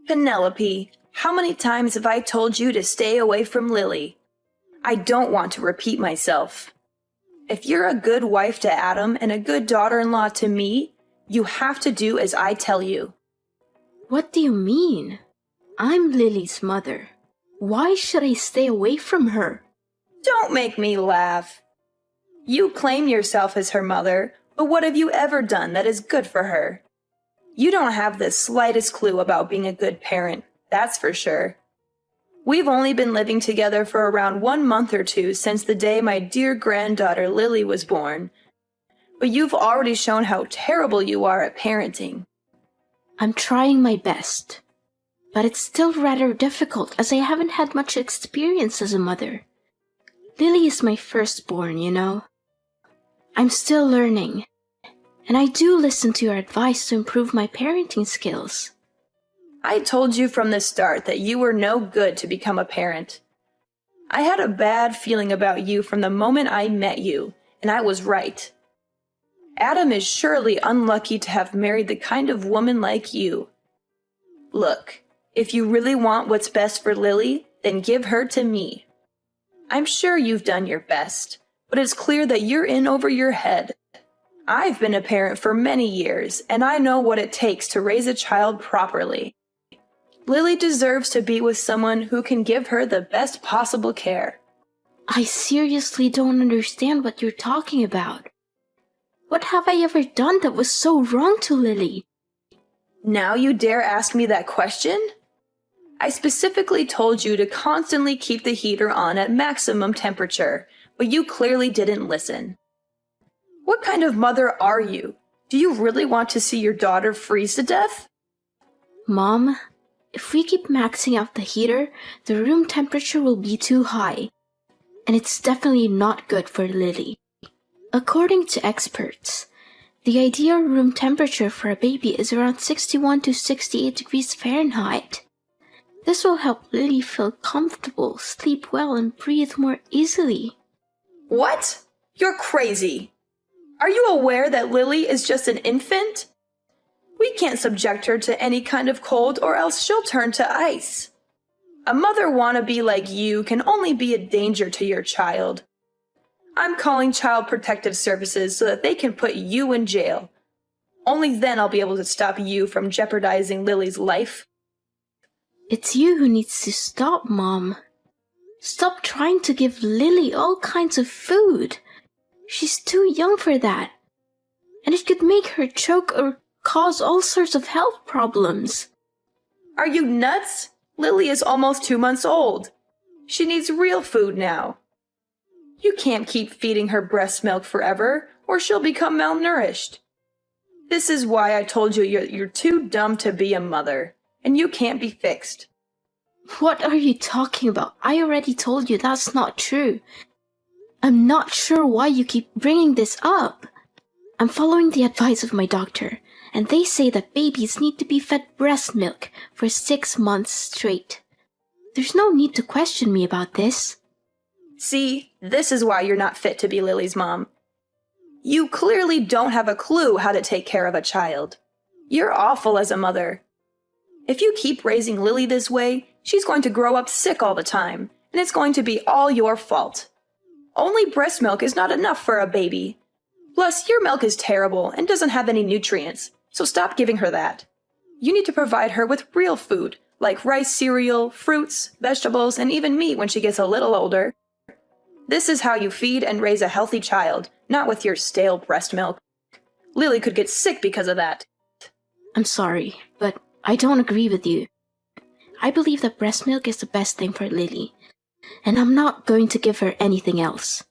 Penelope, how many times have I told you to stay away from Lily? I don't want to repeat myself. If you're a good wife to Adam and a good daughter-in-law to me, you have to do as I tell you. What do you mean? I'm Lily's mother. Why should I stay away from her? Don't make me laugh. You claim yourself as her mother, but what have you ever done that is good for her? You don't have the slightest clue about being a good parent, that's for sure. We've only been living together for around 1 month or two since the day my dear granddaughter Lily was born. But you've already shown how terrible you are at parenting. I'm trying my best. But it's still rather difficult as I haven't had much experience as a mother. Lily is my firstborn, you know. I'm still learning. And I do listen to your advice to improve my parenting skills. I told you from the start that you were no good to become a parent. I had a bad feeling about you from the moment I met you, and I was right. Adam is surely unlucky to have married the kind of woman like you. Look, if you really want what's best for Lily, then give her to me. I'm sure you've done your best, but it's clear that you're in over your head. I've been a parent for many years, and I know what it takes to raise a child properly. Lily deserves to be with someone who can give her the best possible care. I seriously don't understand what you're talking about. What have I ever done that was so wrong to Lily? Now you dare ask me that question? I specifically told you to constantly keep the heater on at maximum temperature, but you clearly didn't listen. What kind of mother are you? Do you really want to see your daughter freeze to death? Mom, if we keep maxing out the heater, the room temperature will be too high. And it's definitely not good for Lily. According to experts, the ideal room temperature for a baby is around 61 to 68 degrees Fahrenheit. This will help Lily feel comfortable, sleep well, and breathe more easily. What? You're crazy. Are you aware that Lily is just an infant? We can't subject her to any kind of cold or else she'll turn to ice. A mother wannabe like you can only be a danger to your child. I'm calling Child Protective Services so that they can put you in jail. Only then I'll be able to stop you from jeopardizing Lily's life. It's you who needs to stop, Mom. Stop trying to give Lily all kinds of food. She's too young for that. And it could make her choke or cause all sorts of health problems. Are you nuts? Lily is almost 2 months old. She needs real food now. You can't keep feeding her breast milk forever, or she'll become malnourished. This is why I told you you're too dumb to be a mother, and you can't be fixed. What are you talking about? I already told you that's not true. I'm not sure why you keep bringing this up. I'm following the advice of my doctor, and they say that babies need to be fed breast milk for 6 months straight. There's no need to question me about this. See, this is why you're not fit to be Lily's mom. You clearly don't have a clue how to take care of a child. You're awful as a mother. If you keep raising Lily this way, she's going to grow up sick all the time, and it's going to be all your fault. Only breast milk is not enough for a baby. Plus, your milk is terrible and doesn't have any nutrients, so stop giving her that. You need to provide her with real food, like rice cereal, fruits, vegetables, and even meat when she gets a little older. This is how you feed and raise a healthy child, not with your stale breast milk. Lily could get sick because of that. I'm sorry, but I don't agree with you. I believe that breast milk is the best thing for Lily, and I'm not going to give her anything else.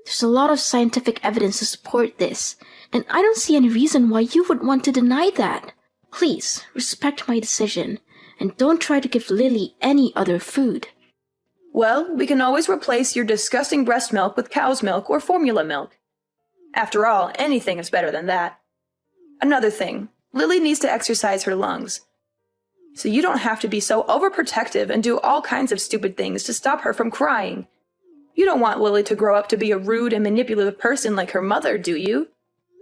There's a lot of scientific evidence to support this, and I don't see any reason why you would want to deny that. Please, respect my decision, and don't try to give Lily any other food. Well, we can always replace your disgusting breast milk with cow's milk or formula milk. After all, anything is better than that. Another thing, Lily needs to exercise her lungs. So you don't have to be so overprotective and do all kinds of stupid things to stop her from crying. You don't want Lily to grow up to be a rude and manipulative person like her mother, do you?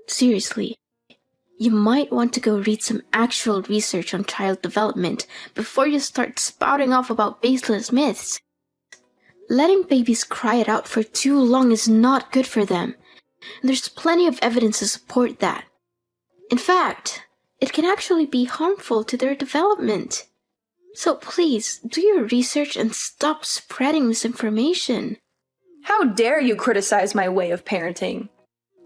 Seriously, You might want to go read some actual research on child development before you start spouting off about baseless myths. Letting babies cry it out for too long is not good for them, and there's plenty of evidence to support that. In fact, it can actually be harmful to their development. So please, do your research and stop spreading misinformation. How dare you criticize my way of parenting?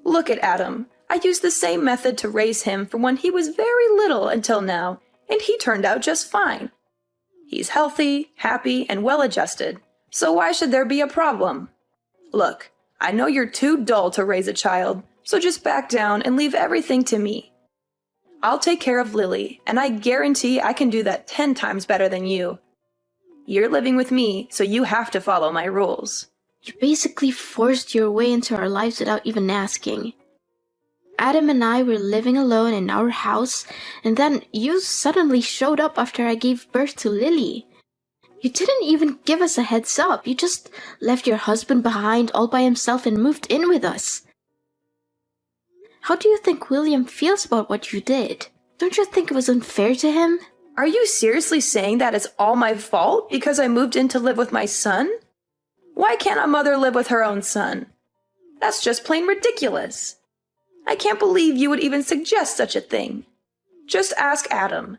Look at Adam. I used the same method to raise him from when he was very little until now, and he turned out just fine. He's healthy, happy, and well-adjusted, so why should there be a problem? Look, I know you're too dull to raise a child, so just back down and leave everything to me. I'll take care of Lily, and I guarantee I can do that 10 times better than you. You're living with me, so you have to follow my rules. You basically forced your way into our lives without even asking. Adam and I were living alone in our house, and then you suddenly showed up after I gave birth to Lily. You didn't even give us a heads up. You just left your husband behind all by himself and moved in with us. How do you think William feels about what you did? Don't you think it was unfair to him? Are you seriously saying that it's all my fault because I moved in to live with my son? Why can't a mother live with her own son? That's just plain ridiculous. I can't believe you would even suggest such a thing. Just ask Adam.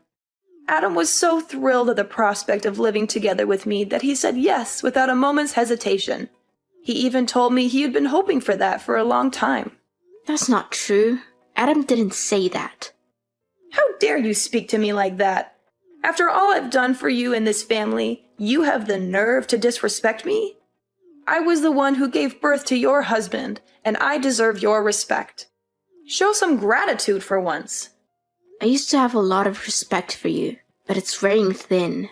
Adam was so thrilled at the prospect of living together with me that he said yes without a moment's hesitation. He even told me he had been hoping for that for a long time. That's not true. Adam didn't say that. How dare you speak to me like that? After all I've done for you in this family, you have the nerve to disrespect me? I was the one who gave birth to your husband, and I deserve your respect. Show some gratitude for once. I used to have a lot of respect for you, but it's wearing thin.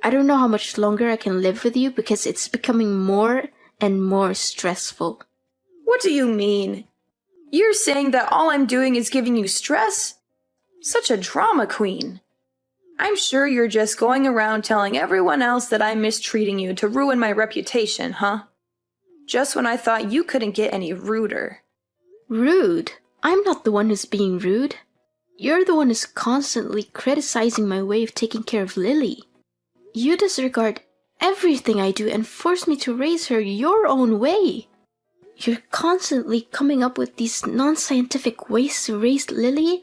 I don't know how much longer I can live with you because it's becoming more and more stressful. What do you mean? You're saying that all I'm doing is giving you stress? Such a drama queen. I'm sure you're just going around telling everyone else that I'm mistreating you to ruin my reputation, huh? Just when I thought you couldn't get any ruder. Rude? I'm not the one who's being rude. You're the one who's constantly criticizing my way of taking care of Lily. You disregard everything I do and force me to raise her your own way. You're constantly coming up with these non-scientific ways to raise Lily,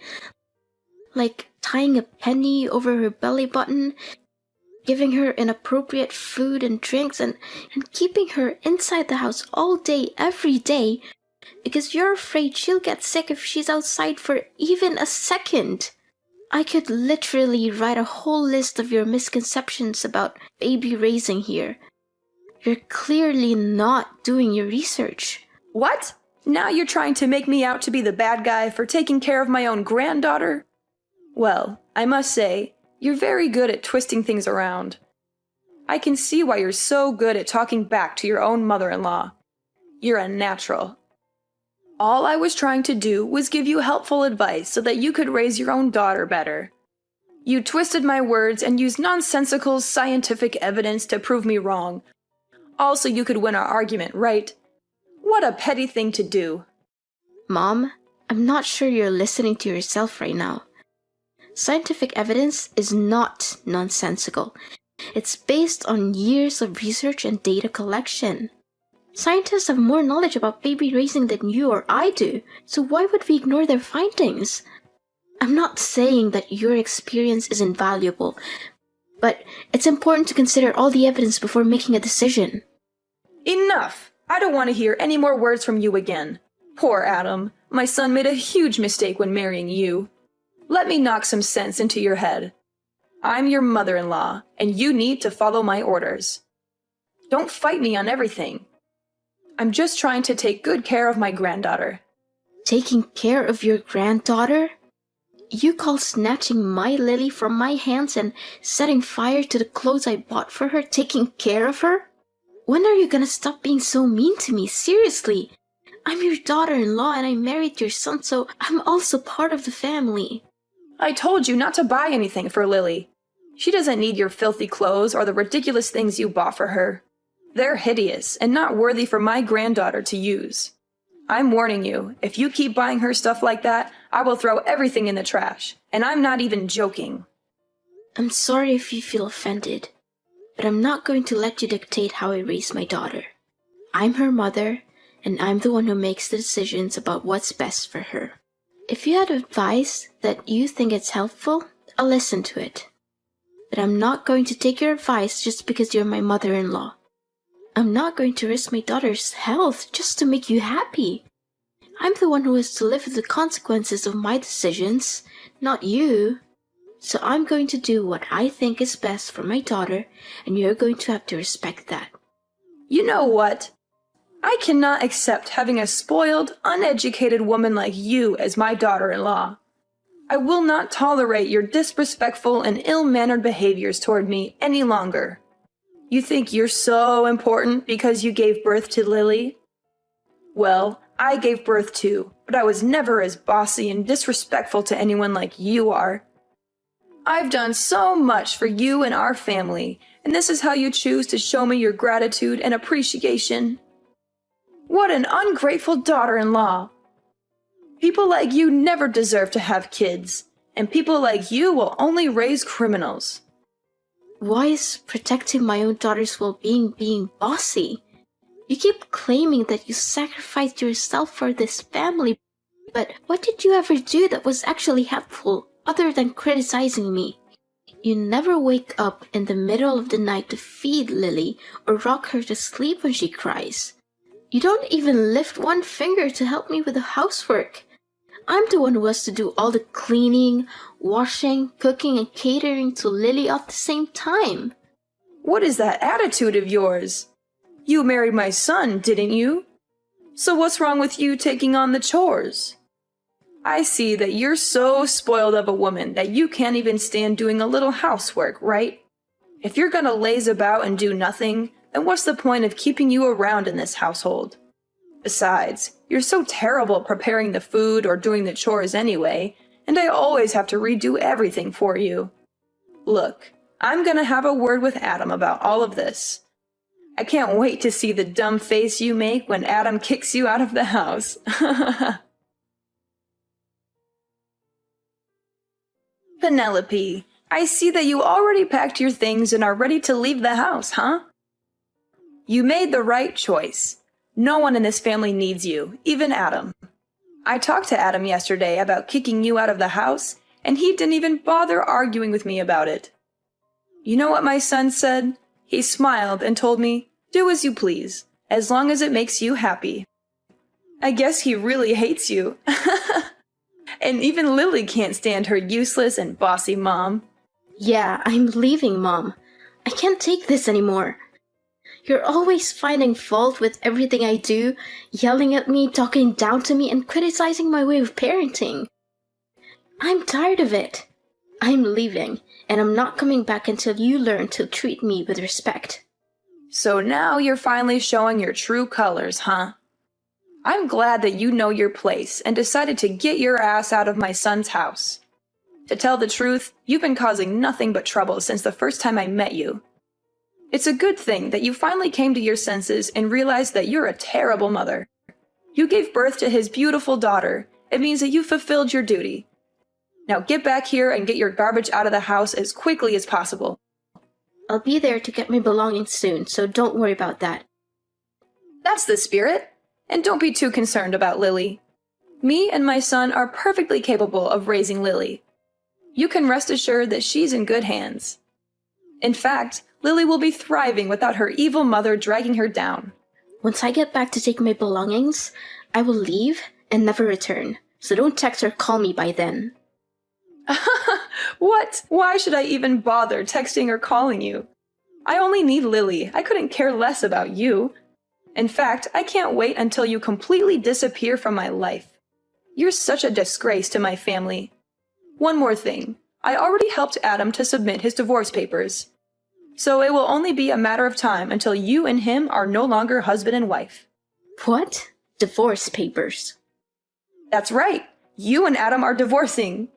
like tying a penny over her belly button, giving her inappropriate food and drinks, and keeping her inside the house all day, every day, because you're afraid she'll get sick if she's outside for even a second. I could literally write a whole list of your misconceptions about baby raising here. You're clearly not doing your research. What? Now you're trying to make me out to be the bad guy for taking care of my own granddaughter? Well, I must say, you're very good at twisting things around. I can see why you're so good at talking back to your own mother-in-law. You're a natural. All I was trying to do was give you helpful advice so that you could raise your own daughter better. You twisted my words and used nonsensical scientific evidence to prove me wrong. Also, you could win our argument, right? What a petty thing to do. Mom, I'm not sure you're listening to yourself right now. Scientific evidence is not nonsensical. It's based on years of research and data collection. Scientists have more knowledge about baby raising than you or I do, so why would we ignore their findings? I'm not saying that your experience is invaluable, but it's important to consider all the evidence before making a decision. Enough! I don't want to hear any more words from you again. Poor Adam. My son made a huge mistake when marrying you. Let me knock some sense into your head. I'm your mother-in-law, and you need to follow my orders. Don't fight me on everything. I'm just trying to take good care of my granddaughter. Taking care of your granddaughter? You call snatching my Lily from my hands and setting fire to the clothes I bought for her taking care of her? When are you gonna stop being so mean to me? Seriously. I'm your daughter-in-law and I married your son, so I'm also part of the family. I told you not to buy anything for Lily. She doesn't need your filthy clothes or the ridiculous things you bought for her. They're hideous and not worthy for my granddaughter to use. I'm warning you, if you keep buying her stuff like that, I will throw everything in the trash, and I'm not even joking. I'm sorry if you feel offended, but I'm not going to let you dictate how I raise my daughter. I'm her mother, and I'm the one who makes the decisions about what's best for her. If you had advice that you think is helpful, I'll listen to it. But I'm not going to take your advice just because you're my mother-in-law. I'm not going to risk my daughter's health just to make you happy. I'm the one who has to live with the consequences of my decisions, not you. So I'm going to do what I think is best for my daughter, and you're going to have to respect that. You know what? I cannot accept having a spoiled, uneducated woman like you as my daughter-in-law. I will not tolerate your disrespectful and ill-mannered behaviors toward me any longer. You think you're so important because you gave birth to Lily? Well, I gave birth too, but I was never as bossy and disrespectful to anyone like you are. I've done so much for you and our family, and this is how you choose to show me your gratitude and appreciation? What an ungrateful daughter-in-law! People like you never deserve to have kids, and people like you will only raise criminals. Why is protecting my own daughter's well-being being bossy? You keep claiming that you sacrificed yourself for this family, but what did you ever do that was actually helpful other than criticizing me? You never wake up in the middle of the night to feed Lily or rock her to sleep when she cries. You don't even lift one finger to help me with the housework. I'm the one who has to do all the cleaning, washing, cooking, and catering to Lily at the same time. What is that attitude of yours? You married my son, didn't you? So what's wrong with you taking on the chores? I see that you're so spoiled of a woman that you can't even stand doing a little housework, right? If you're gonna laze about and do nothing, then what's the point of keeping you around in this household? Besides, you're so terrible at preparing the food or doing the chores anyway, and I always have to redo everything for you. Look, I'm gonna have a word with Adam about all of this. I can't wait to see the dumb face you make when Adam kicks you out of the house. Penelope, I see that you already packed your things and are ready to leave the house, huh? You made the right choice. No one in this family needs you, even Adam. I talked to Adam yesterday about kicking you out of the house, and he didn't even bother arguing with me about it. You know what my son said? He smiled and told me, "Do as you please, as long as it makes you happy." I guess he really hates you. And even Lily can't stand her useless and bossy mom. Yeah, I'm leaving, Mom. I can't take this anymore. You're always finding fault with everything I do, yelling at me, talking down to me, and criticizing my way of parenting. I'm tired of it. I'm leaving, and I'm not coming back until you learn to treat me with respect. So now you're finally showing your true colors, huh? I'm glad that you know your place and decided to get your ass out of my son's house. To tell the truth, you've been causing nothing but trouble since the first time I met you. It's a good thing that you finally came to your senses and realized that you're a terrible mother. You gave birth to his beautiful daughter. It means that you fulfilled your duty. Now get back here and get your garbage out of the house as quickly as possible. I'll be there to get my belongings soon, so don't worry about that. That's the spirit. And don't be too concerned about Lily. Me and my son are perfectly capable of raising Lily. You can rest assured that she's in good hands. In fact, Lily will be thriving without her evil mother dragging her down. Once I get back to take my belongings, I will leave and never return, so don't text or call me by then. What? Why should I even bother texting or calling you? I only need Lily. I couldn't care less about you. In fact, I can't wait until you completely disappear from my life. You're such a disgrace to my family. One more thing. I already helped Adam to submit his divorce papers. So it will only be a matter of time until you and him are no longer husband and wife. What? Divorce papers? That's right. You and Adam are divorcing.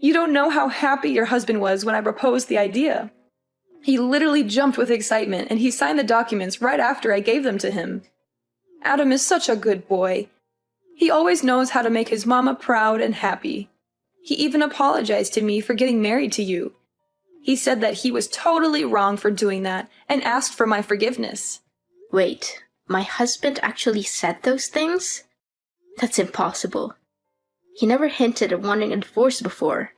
You don't know how happy your husband was when I proposed the idea. He literally jumped with excitement, and he signed the documents right after I gave them to him. Adam is such a good boy. He always knows how to make his mama proud and happy. He even apologized to me for getting married to you. He said that he was totally wrong for doing that and asked for my forgiveness. Wait, my husband actually said those things? That's impossible. He never hinted at wanting a divorce before.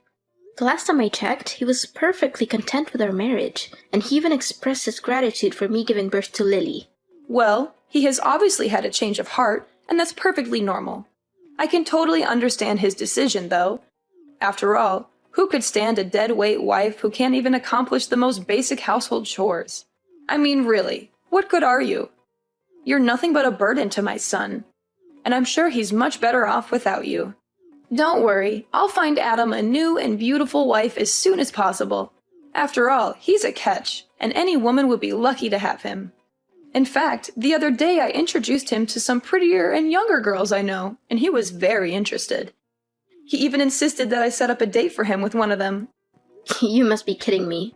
The last time I checked, he was perfectly content with our marriage, and he even expressed his gratitude for me giving birth to Lily. Well, he has obviously had a change of heart, and that's perfectly normal. I can totally understand his decision, though. After all, who could stand a dead-weight wife who can't even accomplish the most basic household chores? I mean, really, what good are you? You're nothing but a burden to my son, and I'm sure he's much better off without you. Don't worry, I'll find Adam a new and beautiful wife as soon as possible. After all, he's a catch, and any woman would be lucky to have him. In fact, the other day I introduced him to some prettier and younger girls I know, and he was very interested. He even insisted that I set up a date for him with one of them. You must be kidding me.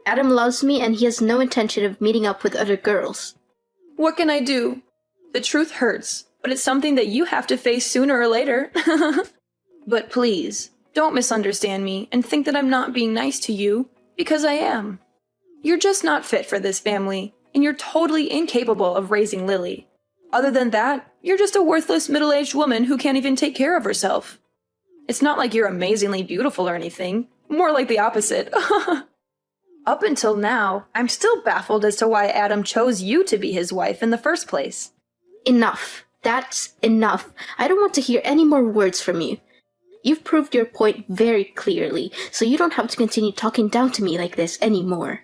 Adam loves me and he has no intention of meeting up with other girls. What can I do? The truth hurts, but it's something that you have to face sooner or later. But please, don't misunderstand me and think that I'm not being nice to you, because I am. You're just not fit for this family, and you're totally incapable of raising Lily. Other than that, you're just a worthless middle-aged woman who can't even take care of herself. It's not like you're amazingly beautiful or anything, more like the opposite. Up until now, I'm still baffled as to why Adam chose you to be his wife in the first place. Enough. That's enough. I don't want to hear any more words from you. You've proved your point very clearly, so you don't have to continue talking down to me like this anymore.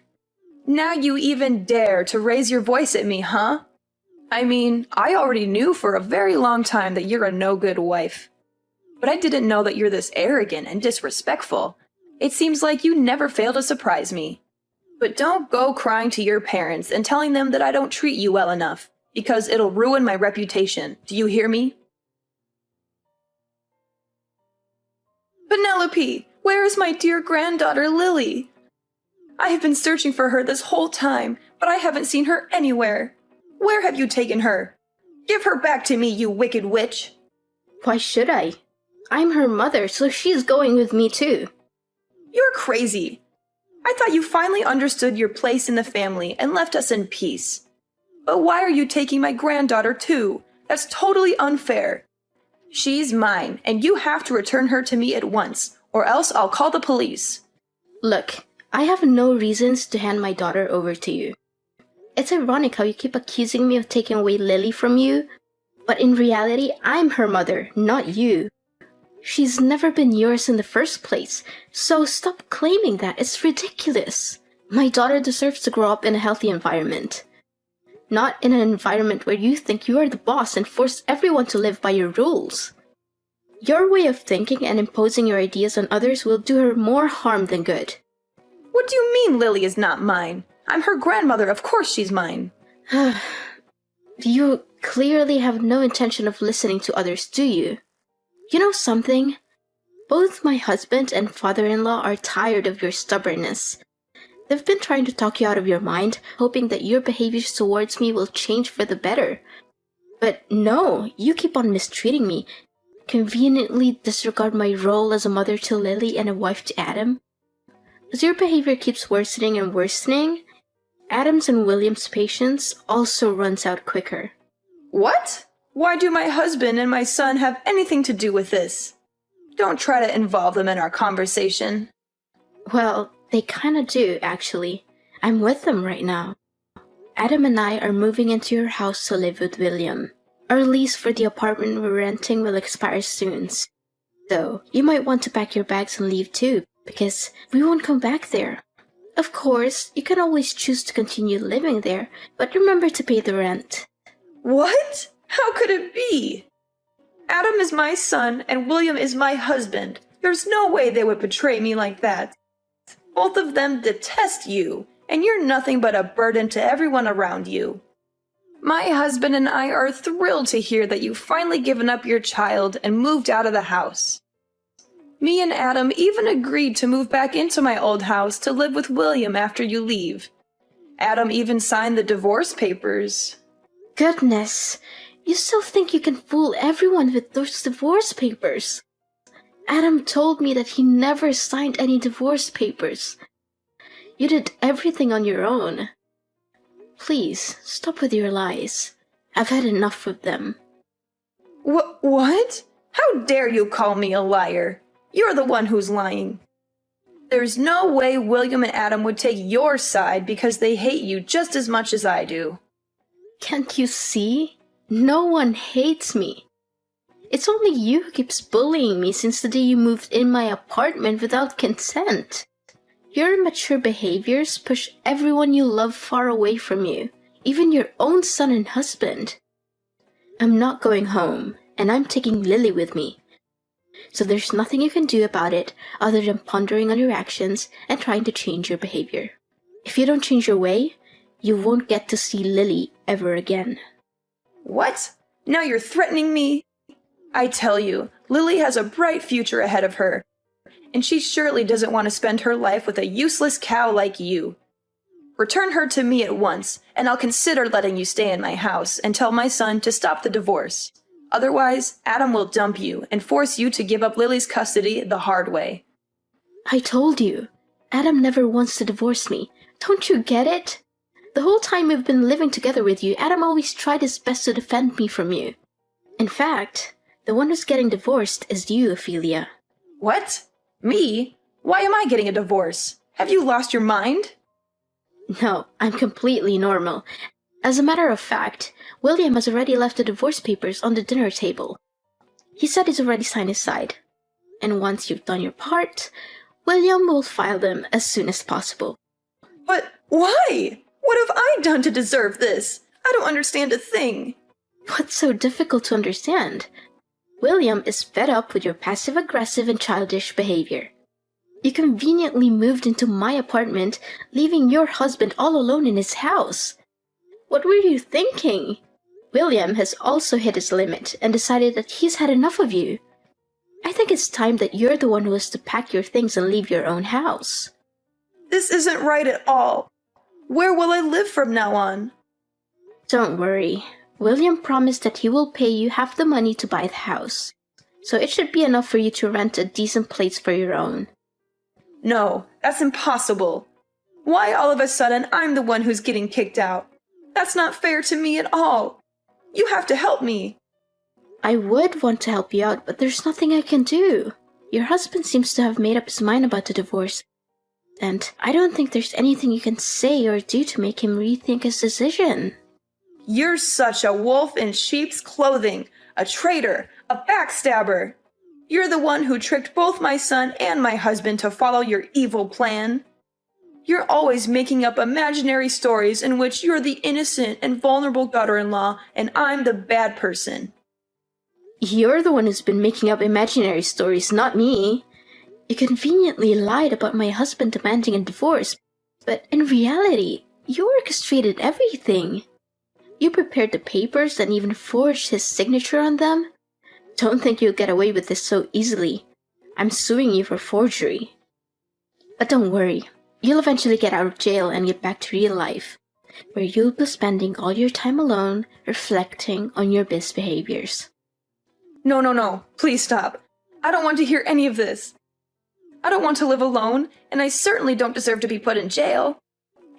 Now you even dare to raise your voice at me, huh? I mean, I already knew for a very long time that you're a no-good wife. But I didn't know that you're this arrogant and disrespectful. It seems like you never fail to surprise me. But don't go crying to your parents and telling them that I don't treat you well enough, because it'll ruin my reputation. Do you hear me? Penelope, where is my dear granddaughter Lily? I have been searching for her this whole time, but I haven't seen her anywhere. Where have you taken her? Give her back to me, you wicked witch! Why should I? I'm her mother, so she's going with me too. You're crazy. I thought you finally understood your place in the family and left us in peace. But why are you taking my granddaughter too? That's totally unfair. She's mine, and you have to return her to me at once, or else I'll call the police. Look, I have no reasons to hand my daughter over to you. It's ironic how you keep accusing me of taking away Lily from you, but in reality, I'm her mother, not you. She's never been yours in the first place, so stop claiming that. It's ridiculous. My daughter deserves to grow up in a healthy environment. Not in an environment where you think you are the boss and force everyone to live by your rules. Your way of thinking and imposing your ideas on others will do her more harm than good. What do you mean Lily is not mine? I'm her grandmother, of course she's mine. You clearly have no intention of listening to others, do you? You know something? Both my husband and father-in-law are tired of your stubbornness. They've been trying to talk you out of your mind, hoping that your behaviors towards me will change for the better. But no, you keep on mistreating me, conveniently disregard my role as a mother to Lily and a wife to Adam. As your behavior keeps worsening and worsening, Adam's and William's patience also runs out quicker. What? Why do my husband and my son have anything to do with this? Don't try to involve them in our conversation. Well, they kinda do, actually. I'm with them right now. Adam and I are moving into your house to live with William. Our lease for the apartment we're renting will expire soon. So, you might want to pack your bags and leave too, because we won't come back there. Of course, you can always choose to continue living there, but remember to pay the rent. What? How could it be? Adam is my son and William is my husband. There's no way they would betray me like that. Both of them detest you, and you're nothing but a burden to everyone around you. My husband and I are thrilled to hear that you've finally given up your child and moved out of the house. Me and Adam even agreed to move back into my old house to live with William after you leave. Adam even signed the divorce papers. Goodness, You still think you can fool everyone with those divorce papers? Adam told me that he never signed any divorce papers. You did everything on your own. Please, stop with your lies. I've had enough of them. What? How dare you call me a liar? You're the one who's lying. There's no way William and Adam would take your side because they hate you just as much as I do. Can't you see? No one hates me. It's only you who keeps bullying me since the day you moved in my apartment without consent. Your immature behaviors push everyone you love far away from you, even your own son and husband. I'm not going home, and I'm taking Lily with me. So there's nothing you can do about it other than pondering on your actions and trying to change your behavior. If you don't change your way, you won't get to see Lily ever again. What? Now you're threatening me? I tell you, Lily has a bright future ahead of her, and she surely doesn't want to spend her life with a useless cow like you. Return her to me at once, and I'll consider letting you stay in my house and tell my son to stop the divorce. Otherwise, Adam will dump you and force you to give up Lily's custody the hard way. I told you, Adam never wants to divorce me. Don't you get it? The whole time we've been living together with you, Adam always tried his best to defend me from you. In fact, the one who's getting divorced is you, Ophelia. What? Me? Why am I getting a divorce? Have you lost your mind? No, I'm completely normal. As a matter of fact, William has already left the divorce papers on the dinner table. He said he's already signed his side. And once you've done your part, William will file them as soon as possible. But why? What have I done to deserve this? I don't understand a thing. What's so difficult to understand? William is fed up with your passive-aggressive and childish behavior. You conveniently moved into my apartment, leaving your husband all alone in his house. What were you thinking? William has also hit his limit and decided that he's had enough of you. I think it's time that you're the one who has to pack your things and leave your own house. This isn't right at all. Where will I live from now on? Don't worry. William promised that he will pay you half the money to buy the house. So it should be enough for you to rent a decent place for your own. No, that's impossible. Why all of a sudden I'm the one who's getting kicked out? That's not fair to me at all. You have to help me. I would want to help you out, but there's nothing I can do. Your husband seems to have made up his mind about the divorce, and I don't think there's anything you can say or do to make him rethink his decision. You're such a wolf in sheep's clothing, a traitor, a backstabber. You're the one who tricked both my son and my husband to follow your evil plan. You're always making up imaginary stories in which you're the innocent and vulnerable daughter-in-law and I'm the bad person. You're the one who's been making up imaginary stories, not me. You conveniently lied about my husband demanding a divorce, but in reality, you orchestrated everything. You prepared the papers and even forged his signature on them. Don't think you'll get away with this so easily. I'm suing you for forgery. But don't worry, you'll eventually get out of jail and get back to real life, where you'll be spending all your time alone reflecting on your misbehaviors. No, please stop. I don't want to hear any of this. I don't want to live alone, and I certainly don't deserve to be put in jail.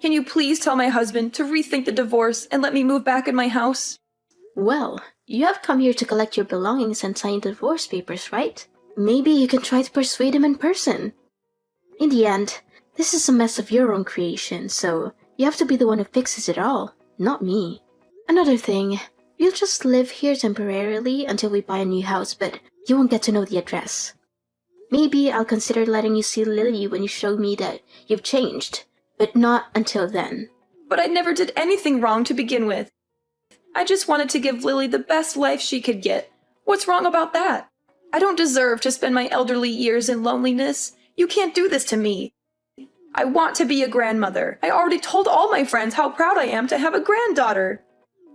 Can you please tell my husband to rethink the divorce and let me move back in my house? Well, you have come here to collect your belongings and sign the divorce papers, right? Maybe you can try to persuade him in person. In the end, this is a mess of your own creation, so you have to be the one who fixes it all, not me. Another thing, you'll just live here temporarily until we buy a new house, but you won't get to know the address. Maybe I'll consider letting you see Lily when you show me that you've changed, but not until then. But I never did anything wrong to begin with. I just wanted to give Lily the best life she could get. What's wrong about that? I don't deserve to spend my elderly years in loneliness. You can't do this to me. I want to be a grandmother. I already told all my friends how proud I am to have a granddaughter.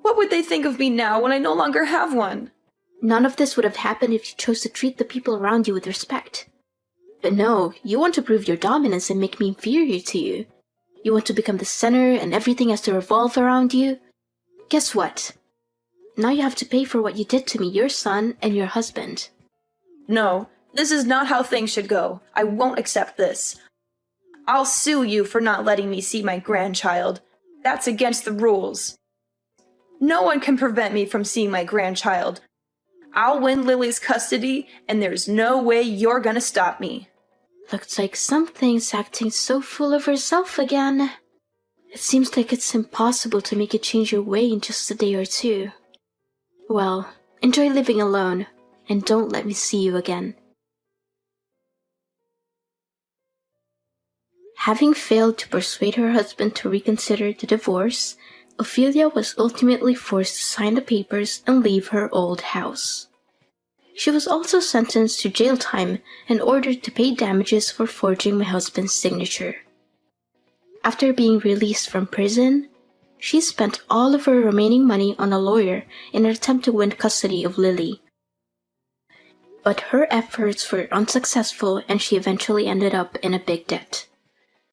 What would they think of me now when I no longer have one? None of this would have happened if you chose to treat the people around you with respect. But no, you want to prove your dominance and make me inferior to you. You want to become the center and everything has to revolve around you. Guess what? Now you have to pay for what you did to me, your son, and your husband. No, this is not how things should go. I won't accept this. I'll sue you for not letting me see my grandchild. That's against the rules. No one can prevent me from seeing my grandchild. I'll win Lily's custody, and there's no way you're gonna stop me. Looks like something's acting so full of herself again. It seems like it's impossible to make you change your way in just a day or two. Well, enjoy living alone, and don't let me see you again. Having failed to persuade her husband to reconsider the divorce, Ophelia was ultimately forced to sign the papers and leave her old house. She was also sentenced to jail time and ordered to pay damages for forging my husband's signature. After being released from prison, she spent all of her remaining money on a lawyer in an attempt to win custody of Lily. But her efforts were unsuccessful and she eventually ended up in a big debt.